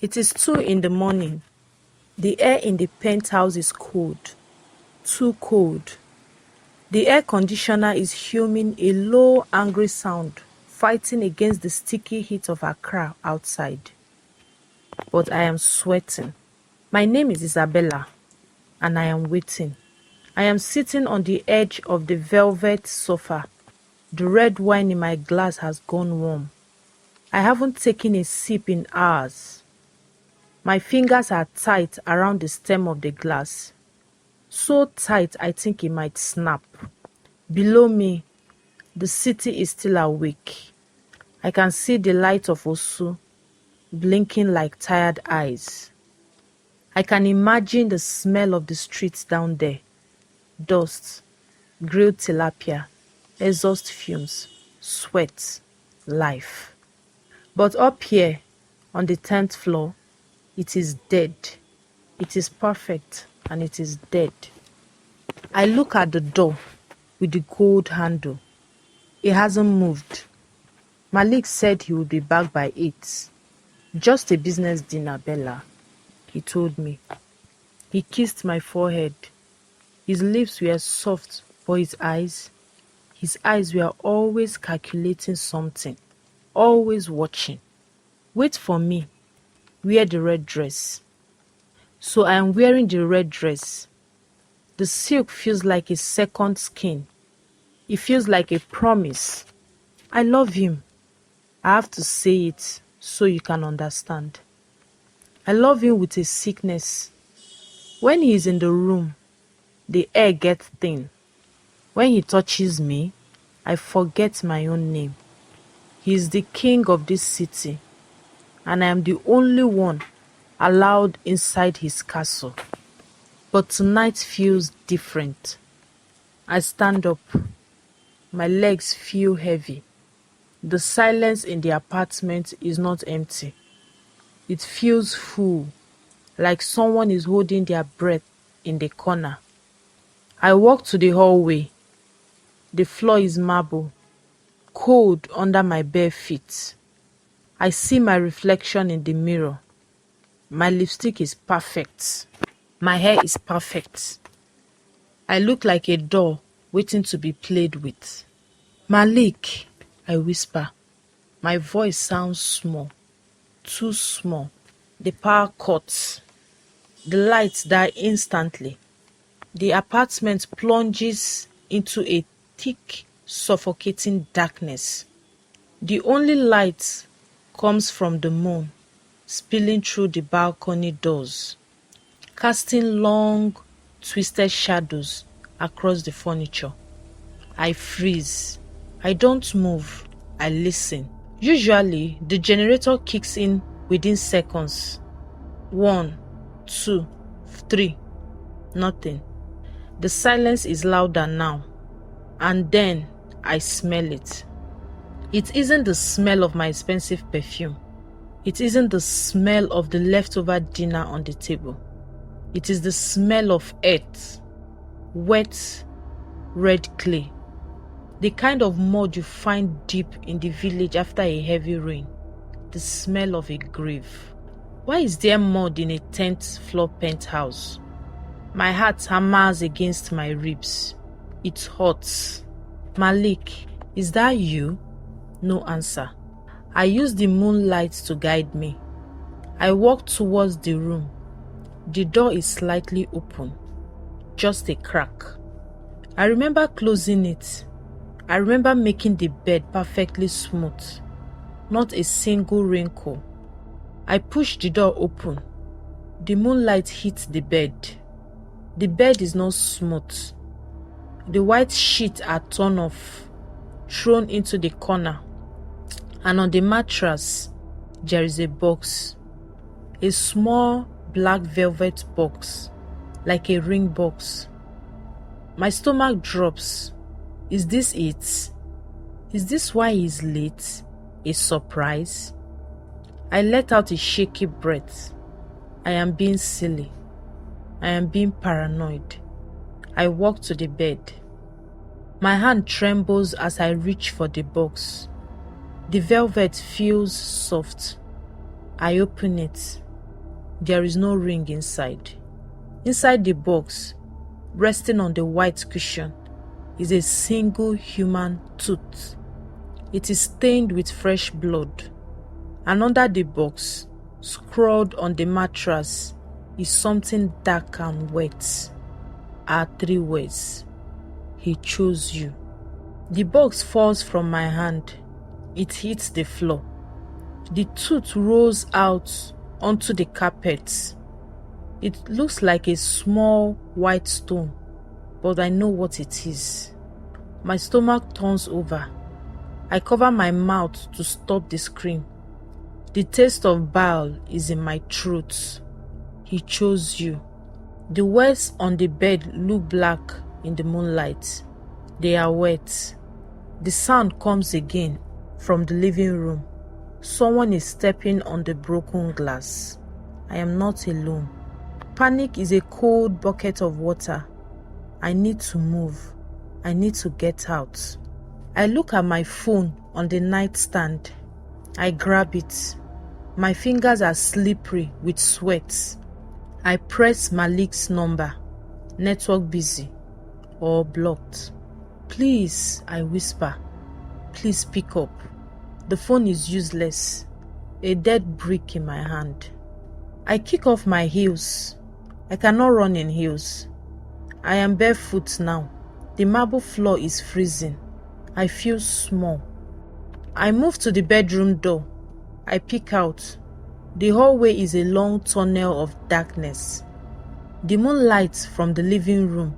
It is 2 in the morning. The air in the penthouse is cold. Too cold. The air conditioner is humming a low, angry sound, fighting against the sticky heat of Accra outside. But I am sweating. My name is Isabella, and I am waiting. I am sitting on the edge of the velvet sofa. The red wine in my glass has gone warm. I haven't taken a sip in hours. My fingers are tight around the stem of the glass. So tight I think it might snap. Below me, the city is still awake. I can see the light of Osu blinking like tired eyes. I can imagine the smell of the streets down there. Dust, grilled tilapia, exhaust fumes, sweat, life. But up here, on the 10th floor, it is dead. It is perfect and it is dead. I look at the door with the gold handle. It hasn't moved. Malik said he would be back by 8. Just a business dinner, Bella, he told me. He kissed my forehead. His lips were soft, but his eyes were always calculating something, always watching. Wait for me. Wear the red dress. So I am wearing the red dress. The silk feels like a second skin. It feels like a promise. I love him. I have to say it so you can understand. I love him with a sickness. When he is in the room, the air gets thin. When he touches me, I forget my own name. He is the king of this city, and I am the only one allowed inside his castle. But tonight feels different. I stand up. My legs feel heavy. The silence in the apartment is not empty. It feels full, like someone is holding their breath in the corner. I walk to the hallway. The floor is marble, cold under my bare feet. I see my reflection in the mirror. My lipstick is perfect. My hair is perfect. I look like a doll waiting to be played with. Malik, I whisper. My voice sounds small, too small. The power cuts. The lights die instantly. The apartment plunges into a thick, suffocating darkness. The only light comes from the moon, spilling through the balcony doors, casting long, twisted shadows across the furniture. I freeze. I don't move. I listen. Usually, the generator kicks in within seconds. 1, 2, 3. Nothing. The silence is louder now. And then I smell it. It isn't the smell of my expensive perfume. It isn't the smell of the leftover dinner on the table. It is the smell of earth. Wet, red clay. The kind of mud you find deep in the village after a heavy rain. The smell of a grave. Why is there mud in a 10th floor penthouse? My heart hammers against my ribs. It hurts. Malik, is that you? No answer. I use the moonlight to guide me. I walk towards the room. The door is slightly open. Just a crack. I remember closing it. I remember making the bed perfectly smooth. Not a single wrinkle. I push the door open. The moonlight hits the bed. The bed is not smooth. The white sheets are torn off, thrown into the corner. And on the mattress, there is a box. A small black velvet box, like a ring box. My stomach drops. Is this it? Is this why he's late? A surprise? I let out a shaky breath. I am being silly. I am being paranoid. I walk to the bed. My hand trembles as I reach for the box. The velvet feels soft. I open it. There is no ring inside. Inside the box, resting on the white cushion, is a single human tooth. It is stained with fresh blood. And under the box, scrawled on the mattress, is something dark and wet. Are 3 words. He chose you. The box falls from my hand. It hits the floor. The tooth rolls out onto the carpet. It looks like a small white stone, but I know what it is. My stomach turns over. I cover my mouth to stop the scream. The taste of bile is in my throat. He chose you. The words on the bed look black in the moonlight. They are wet. The sound comes again from the living room. Someone is stepping on the broken glass. I am not alone. Panic is a cold bucket of water. I need to move. I need to get out. I look at my phone on the nightstand. I grab it. My fingers are slippery with sweat. I press Malik's number. Network busy or blocked. Please, I whisper. Please pick up. The phone is useless. A dead brick in my hand. I kick off my heels. I cannot run in heels. I am barefoot now. The marble floor is freezing. I feel small. I move to the bedroom door. I peek out. The hallway is a long tunnel of darkness. The moonlight from the living room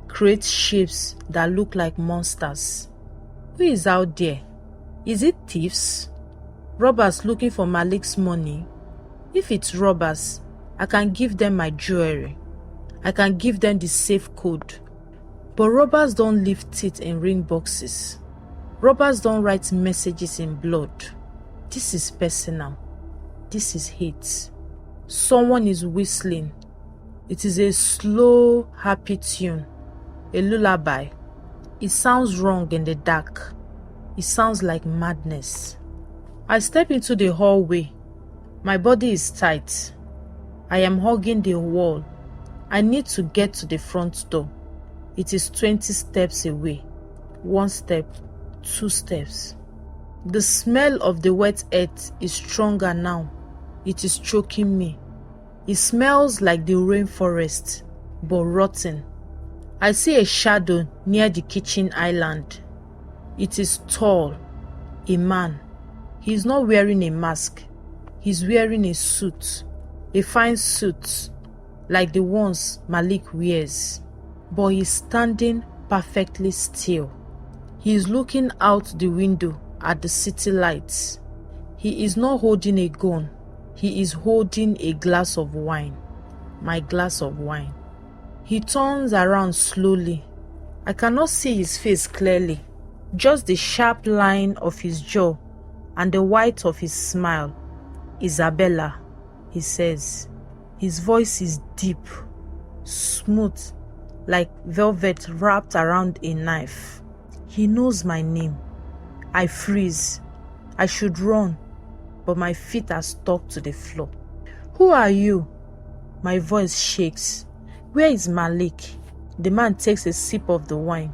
creates shapes that look like monsters. Who is out there? Is it thieves? Robbers looking for Malik's money? If it's robbers, I can give them my jewelry. I can give them the safe code. But robbers don't leave teeth in ring boxes. Robbers don't write messages in blood. This is personal. This is hate. Someone is whistling. It is a slow, happy tune. A lullaby. It sounds wrong in the dark. It sounds like madness. I step into the hallway. My body is tight. I am hugging the wall. I need to get to the front door. It is 20 steps away. 1 step, 2 steps. The smell of the wet earth is stronger now. It is choking me. It smells like the rainforest, but rotten. I see a shadow near the kitchen island. It is tall, a man. He is not wearing a mask. He's wearing a suit, a fine suit, like the ones Malik wears. But he's standing perfectly still. He is looking out the window at the city lights. He is not holding a gun. He is holding a glass of wine. My glass of wine. He turns around slowly. I cannot see his face clearly. Just the sharp line of his jaw and the white of his smile. Isabella, he says. His voice is deep, smooth, like velvet wrapped around a knife. He knows my name. I freeze. I should run, but my feet are stuck to the floor. Who are you? My voice shakes. Where is Malik? The man takes a sip of the wine.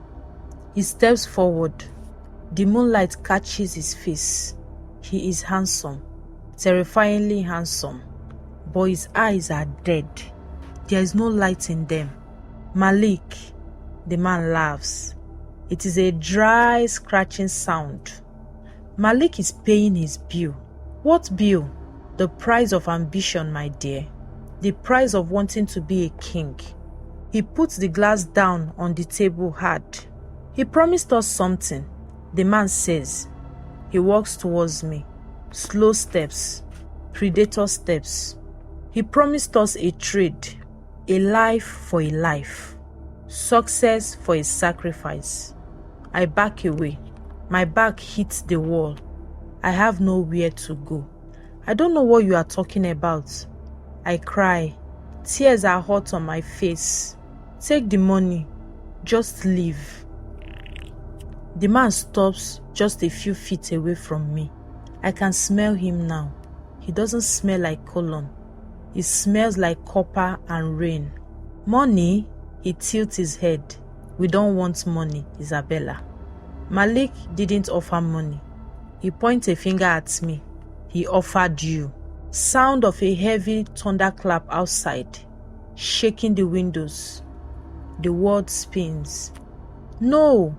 He steps forward. The moonlight catches his face. He is handsome, terrifyingly handsome, but his eyes are dead. There is no light in them. Malik, the man laughs. It is a dry, scratching sound. Malik is paying his bill. What bill? The price of ambition, my dear. The price of wanting to be a king. He puts the glass down on the table hard. He promised us something, the man says. He walks towards me. Slow steps. Predator steps. He promised us a trade. A life for a life. Success for a sacrifice. I back away. My back hits the wall. I have nowhere to go. I don't know what you are talking about. I cry. Tears are hot on my face. Take the money. Just leave. The man stops just a few feet away from me. I can smell him now. He doesn't smell like cologne. It smells like copper and rain. Money? He tilts his head. We don't want money, Isabella. Malik didn't offer money. He points a finger at me. He offered you. Sound of a heavy thunderclap outside, shaking the windows. The world spins. No,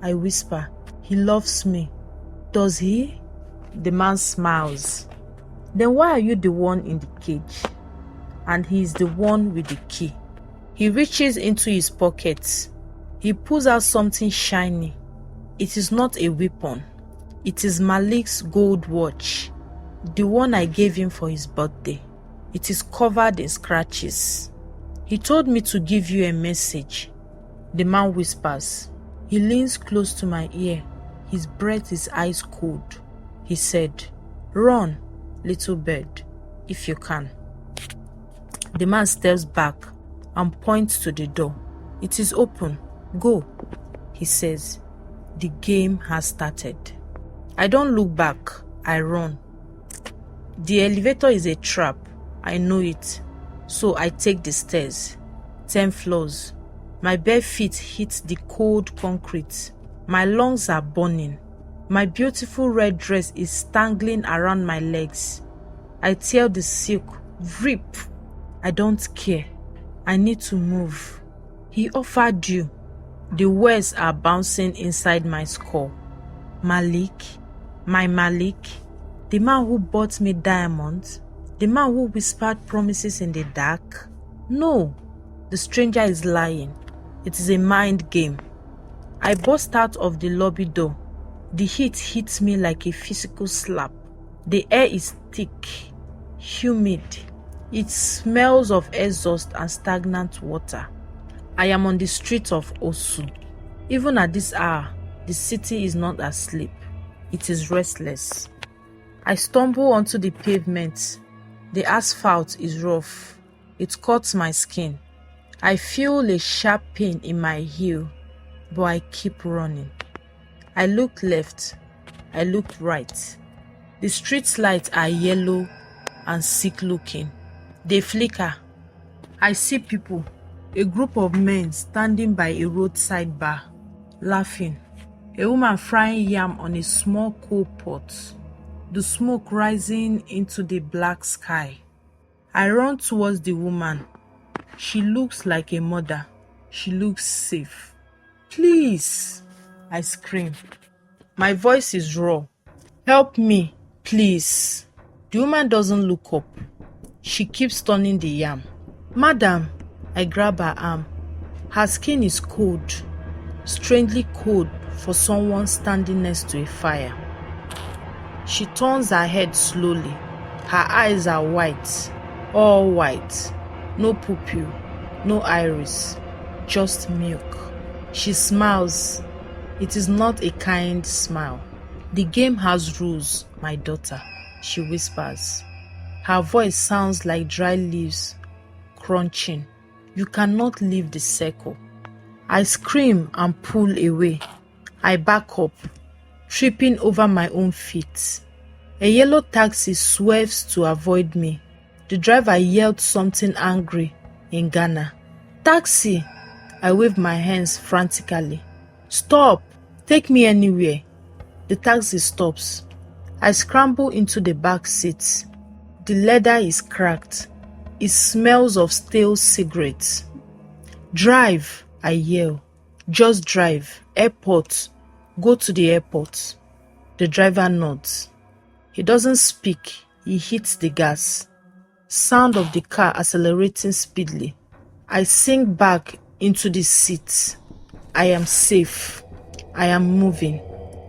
I whisper. He loves me. Does he? The man smiles. Then why are you the one in the cage? And he is the one with the key. He reaches into his pockets. He pulls out something shiny. It is not a weapon. It is Malik's gold watch, the one I gave him for his birthday. It is covered in scratches. He told me to give you a message. The man whispers. He leans close to my ear. His breath is ice cold. He said, "Run, little bird, if you can." The man steps back and points to the door. It is open. Go, he says. The game has started. I don't look back. I run. The elevator is a trap. I know it. So I take the stairs. 10 floors. My bare feet hit the cold concrete. My lungs are burning. My beautiful red dress is tangling around my legs. I tear the silk. Rip. I don't care. I need to move. He offered you. The words are bouncing inside my skull. Malik, my Malik, the man who bought me diamonds, the man who whispered promises in the dark. No, the stranger is lying. It is a mind game. I burst out of the lobby door. The heat hits me like a physical slap. The air is thick, humid. It smells of exhaust and stagnant water. I am on the street of Osu. Even at this hour, the city is not asleep. It is restless. I stumble onto the pavement. The asphalt is rough. It cuts my skin. I feel a sharp pain in my heel, but I keep running. I look left. I look right. The street lights are yellow and sick looking. They flicker. I see people. A group of men standing by a roadside bar, laughing. A woman frying yam on a small coal pot. The smoke rising into the black sky. I run towards the woman. She looks like a mother. She looks safe. Please, I scream. My voice is raw. Help me, please. The woman doesn't look up. She keeps turning the yam. Madam, I grab her arm. Her skin is cold, strangely cold for someone standing next to a fire. She turns her head slowly. Her eyes are white, all white. No pupil, no iris, just milk. She smiles. It is not a kind smile. The game has rules, my daughter, she whispers. Her voice sounds like dry leaves crunching. You cannot leave the circle. I scream and pull away. I back up, tripping over my own feet. A yellow taxi swerves to avoid me. The driver yelled something angry in Ghana. Taxi! I wave my hands frantically. Stop! Take me anywhere. The taxi stops. I scramble into the back seat. The leather is cracked. It smells of stale cigarettes. Drive, I yell. Just drive. Airport. Go to the airport. The driver nods. He doesn't speak. He hits the gas. Sound of the car accelerating speedily. I sink back into the seat. I am safe. I am moving.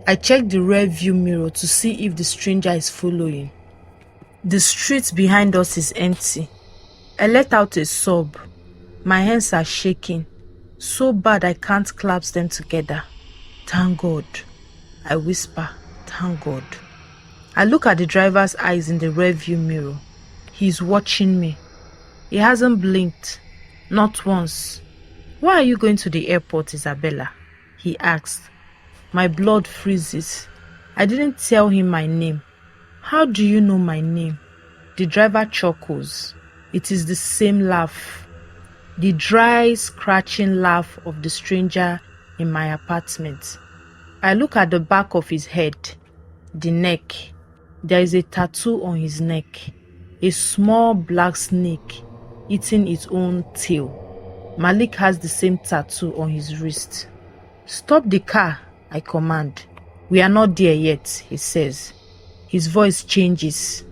I check the rear view mirror to see if the stranger is following. The street behind us is empty. I let out a sob. My hands are shaking, so bad I can't clasp them together. Thank God, I whisper, thank God. I look at the driver's eyes in the rearview mirror. He's watching me. He hasn't blinked, not once. Why are you going to the airport, Isabella? He asked. My blood freezes. I didn't tell him my name. How do you know my name? The driver chuckles. It is the same laugh, the dry, scratching laugh of the stranger in my apartment. I look at the back of his head, the neck. There is a tattoo on his neck, a small black snake eating its own tail. Malik has the same tattoo on his wrist. "Stop the car," I command. "We are not there yet," he says. His voice changes.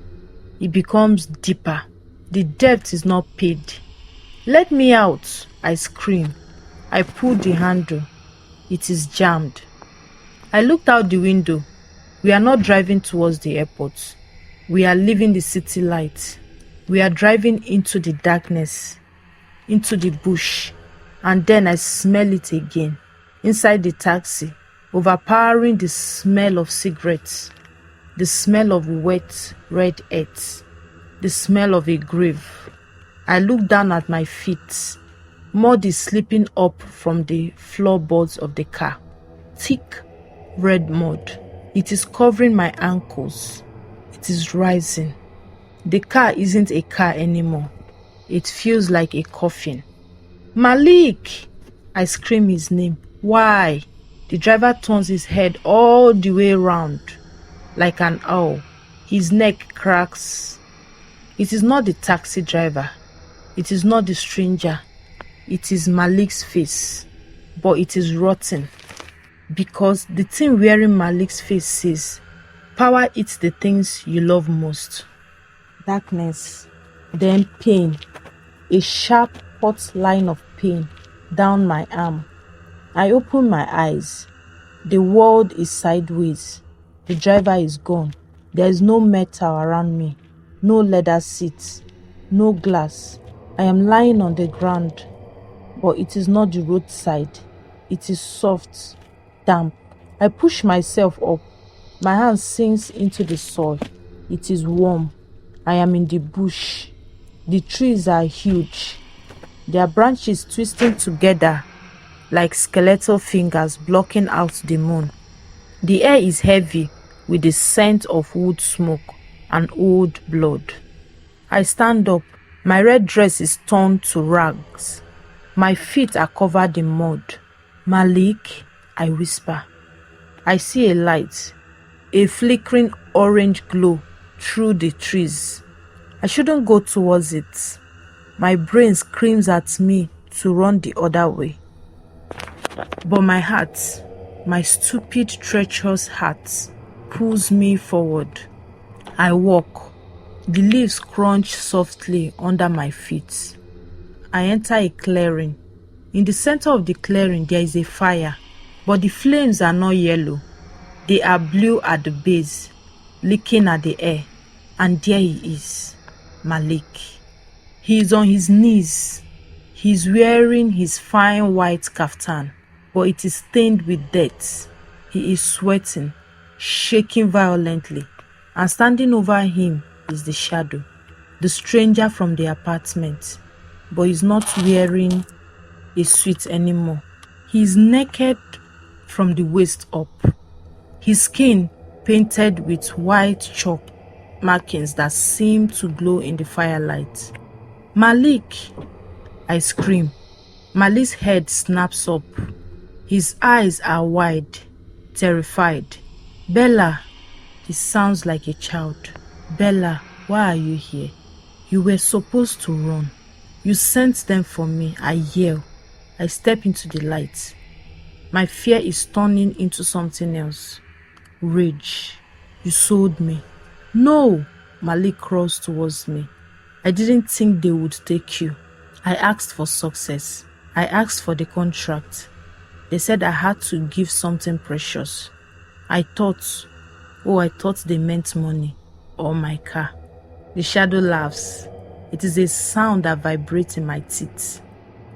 It becomes deeper. The debt is not paid. "Let me out," I scream. I pull the handle. It is jammed. I looked out the window. We are not driving towards the airport. We are leaving the city light. We are driving into the darkness, into the bush, and then I smell it again. Inside the taxi, overpowering the smell of cigarettes, the smell of wet red earth, the smell of a grave. I look down at my feet. Mud is slipping up from the floorboards of the car. Thick red mud. It is covering my ankles. It is rising. The car isn't a car anymore. It feels like a coffin. "Malik!" I scream his name. "Why?" The driver turns his head all the way around, like an owl. His neck cracks. It is not the taxi driver. It is not the stranger. It is Malik's face. But it is rotten. Because the thing wearing Malik's face says, "Power eats the things you love most." Darkness. Then pain. A sharp, hot line of pain down my arm. I open my eyes. The world is sideways. The driver is gone. There is no metal around me. No leather seats. No glass. I am lying on the ground. But it is not the roadside. It is soft, damp. I push myself up. My hand sinks into the soil. It is warm. I am in the bush. The trees are huge. Their branches twisting together like skeletal fingers blocking out the moon. The air is heavy with the scent of wood smoke and old blood. I stand up. My red dress is torn to rags. My feet are covered in mud. "Malik," I whisper. I see a light, a flickering orange glow through the trees. I shouldn't go towards it. My brain screams at me to run the other way. But my heart, my stupid, treacherous heart, pulls me forward. I walk. The leaves crunch softly under my feet. I enter a clearing. In the center of the clearing, there is a fire, but the flames are not yellow. They are blue at the base, licking at the air. And there he is, Malik. He is on his knees. He is wearing his fine white kaftan, but it is stained with dirt. He is sweating, shaking violently, and standing over him is the shadow, the stranger from the apartment, but he's not wearing a suit anymore. He is naked from the waist up. His skin painted with white chalk markings that seem to glow in the firelight. "Malik!" I scream. Malik's head snaps up. His eyes are wide, terrified. "Bella!" He sounds like a child. "Bella, why are you here? You were supposed to run. You sent them for me." I yell. I step into the light. My fear is turning into something else. Rage. "You sold me." "No!" Malik crawls towards me. "I didn't think they would take you. I asked for success. I asked for the contract. They said I had to give something precious. I thought they meant money or my car." The shadow laughs. It is a sound that vibrates in my teeth.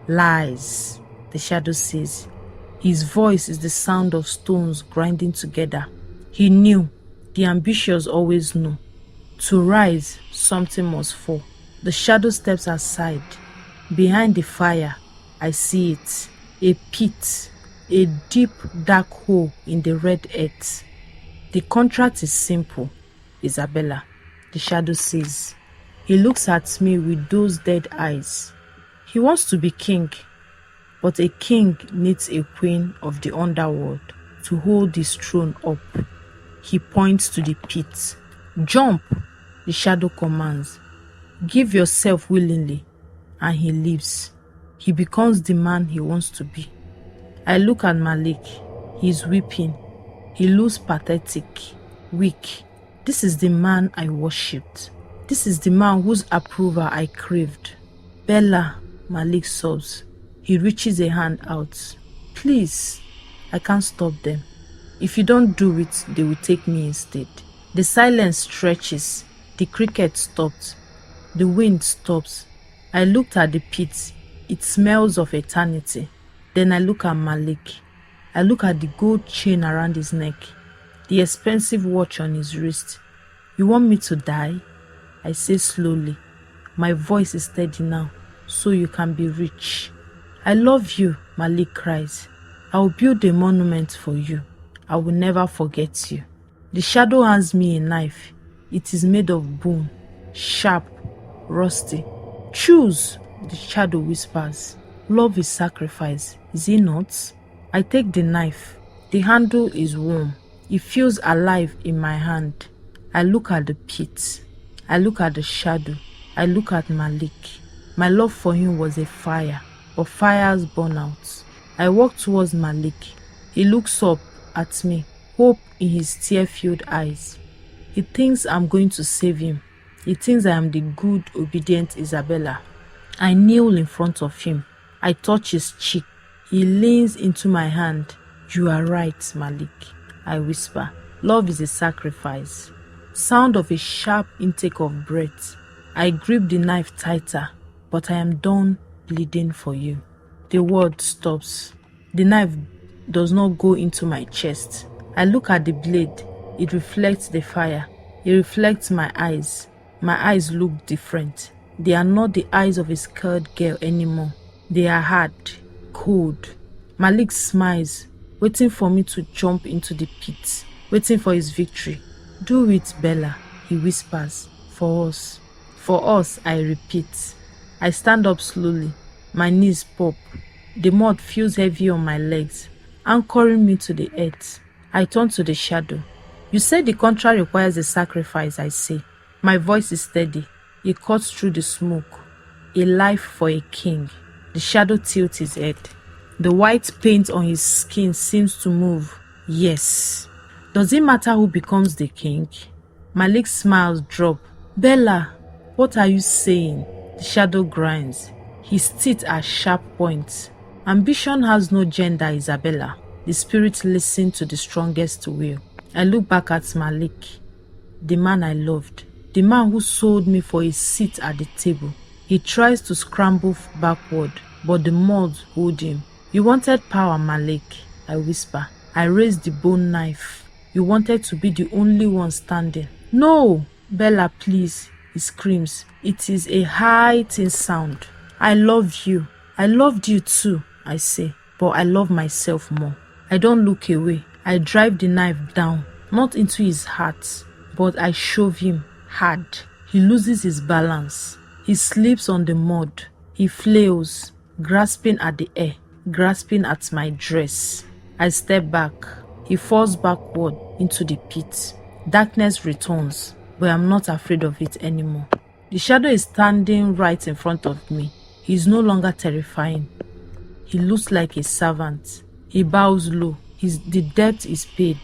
"Lies," the shadow says. His voice is the sound of stones grinding together. He knew. The ambitious always know. To rise, something must fall. The shadow steps aside. Behind the fire, I see it. A pit. A deep, dark hole in the red earth. "The contract is simple, Isabella," the shadow says. He looks at me with those dead eyes. He wants to be king, but a king needs a queen of the underworld to hold his throne up. He points to the pit. Jump, the shadow commands. Give yourself willingly, and he leaves. He becomes the man he wants to be. I look at Malik. He's weeping. He looks pathetic, weak. This is the man I worshipped. This is the man whose approval I craved. Bella, Malik sobs. He reaches a hand out. Please, I can't stop them. If you don't do it, they will take me instead. The silence stretches. The cricket stopped. The wind stops. I looked at the pit. It smells of eternity. Then I look at Malik. I look at the gold chain around his neck, the expensive watch on his wrist. You want me to die? I say slowly. My voice is steady now, so you can be rich. I love you, Malik cries. I will build a monument for you. I will never forget you. The shadow hands me a knife. It is made of bone, sharp, rusty. Choose, the shadow whispers. Love is sacrifice, is it not? I take the knife. The handle is warm. It feels alive in my hand. I look at the pit. I look at the shadow. I look at Malik. My love for him was a fire, but fires burn out. I walk towards Malik. He looks up at me, hope in his tear-filled eyes. He thinks I'm going to save him. He thinks I am the good, obedient Isabella. I kneel in front of him. I touch his cheek. He leans into my hand. You are right, Malik. I whisper. Love is a sacrifice. Sound of a sharp intake of breath. I grip the knife tighter, but I am done bleeding for you. The word stops. The knife does not go into my chest. I look at the blade. It reflects the fire. It reflects my eyes. My eyes look different. They are not the eyes of a scared girl anymore. They are hard, cold. Malik smiles, waiting for me to jump into the pit, waiting for his victory. Do it, Bella, he whispers. For us. For us, I repeat. I stand up slowly. My knees pop. The mud feels heavy on my legs, anchoring me to the earth. I turn to the shadow. You said the contract requires a sacrifice, I say. My voice is steady. It cuts through the smoke. A life for a king. The shadow tilts his head. The white paint on his skin seems to move. Yes. Does it matter who becomes the king? Malik's smiles drop. Bella, what are you saying? The shadow grinds. His teeth are sharp points. Ambition has no gender, Isabella. The spirit listens to the strongest will. I look back at Malik, the man I loved, the man who sold me for a seat at the table. He tries to scramble backward, but the mud holds him. You wanted power, Malik, I whisper. I raise the bone knife. You wanted to be the only one standing. No, Bella, please, he screams. It is a heightened sound. I love you. I loved you too, I say, but I love myself more. I don't look away. I drive the knife down, not into his heart, but I shove him hard. He loses his balance. He slips on the mud. He flails, grasping at the air, grasping at my dress. I step back. He falls backward into the pit. Darkness returns, but I'm not afraid of it anymore. The shadow is standing right in front of me. He is no longer terrifying. He looks like a servant. He bows low. The debt is paid.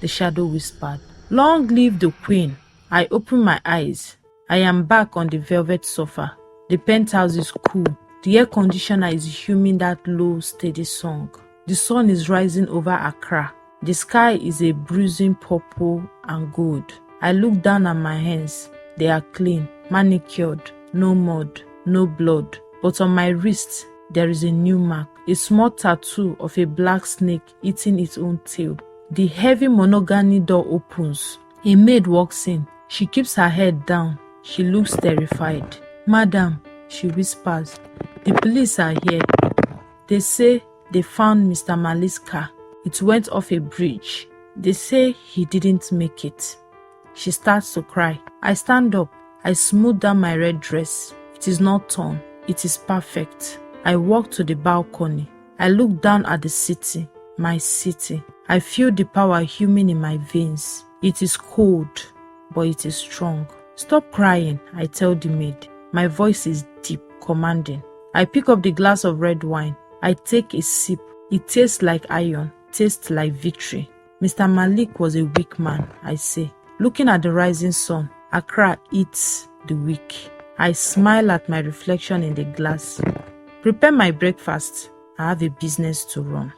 The shadow whispered. Long live the queen. I open my eyes. I am back on the velvet sofa. The penthouse is cool. The air conditioner is humming that low, steady song. The sun is rising over Accra. The sky is a bruising purple and gold. I look down at my hands. They are clean, manicured, no mud, no blood. But on my wrist, there is a new mark, a small tattoo of a black snake eating its own tail. The heavy monogamy door opens. A maid walks in. She keeps her head down. She looks terrified. Madam, she whispers, the police are here. They say they found Mr. Malik's car. It went off a bridge. They say he didn't make it. She starts to cry. I stand up. I smoothed down my red dress. It is not torn. It is perfect. I walked to the balcony. I looked down at the city, my city. I feel the power humming in my veins. It is cold, but it is strong. Stop crying, I tell the maid. My voice is deep, commanding. I pick up the glass of red wine. I take a sip. It tastes like iron, tastes like victory. Mr. Malik was a weak man, I say. Looking at the rising sun, Accra eats the weak. I smile at my reflection in the glass. Prepare my breakfast. I have a business to run.